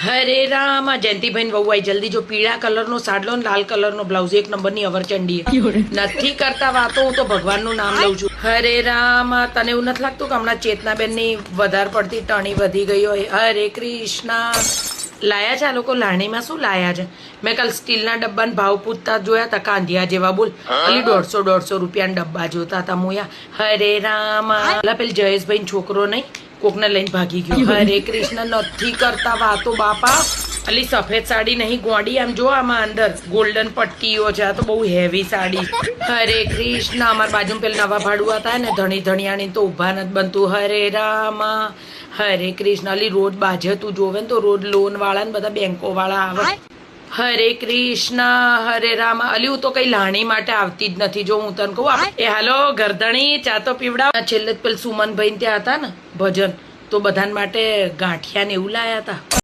હરે રામ જયંતિભાઈ વહુ આઈ જલ્દી જો પીળા કલરનો સાડલો ને લાલ કલરનો બ્લાઉઝ એક નંબરની અવરચંડી નથી કરતા વાતો હું તો ભગવાનનું નામ લઉં છું. હરે રામ તને એવું નથી લાગતું કે હમણાં ચેતનાબેન ની વધારે પડતી ટણી વધી ગઈ હોય? હરે કૃષ્ણ લાયા છે આ લોકો લાણીમાં શું લાયા છે? મેં કાલ સ્ટીલના ડબ્બાના ભાવ પૂછતા જોયા હતા કાંધિયા જેવા. બોલ ખાલી 150 રૂપિયાના ડબ્બા જોતા હતા મોયા. હરે રામ પેલી જયેશભાઈ છોકરો નહીં કોકને લઈને ભાગી ગયો. હરે કૃષ્ણ નથી કરતા વાતો બાપા. અલી સફેદ સાડી નહીં ગોડી આમ જો આમાં અંદર ગોલ્ડન પટ્ટીઓ છે. આ તો બહુ હેવી સાડી. હરે કૃષ્ણ અમાર બાજુ પેલા નવા ભાડુઆ હતા ને ધણી ધણિયાણી તો ઉભા નથી બનતું. હરે રામ હરે કૃષ્ણ અલી રોજ બાજે તું જોવે ને તો રોજ લોન વાળા ને બધા બેંકો વાળા આવે. હરે કૃષ્ણ હરે રામ અલી હું તો કઈ લાણી માટે આવતી જ નથી. જો હું તને કહું એ હાલો ગરદણી ચા તો પીવડાવ. છેલ્લે પેલ સુમનભાઈ ત્યાં હતા ને ભજન તો બધાને માટે ગાંઠિયા ને એવું લાયા હતા.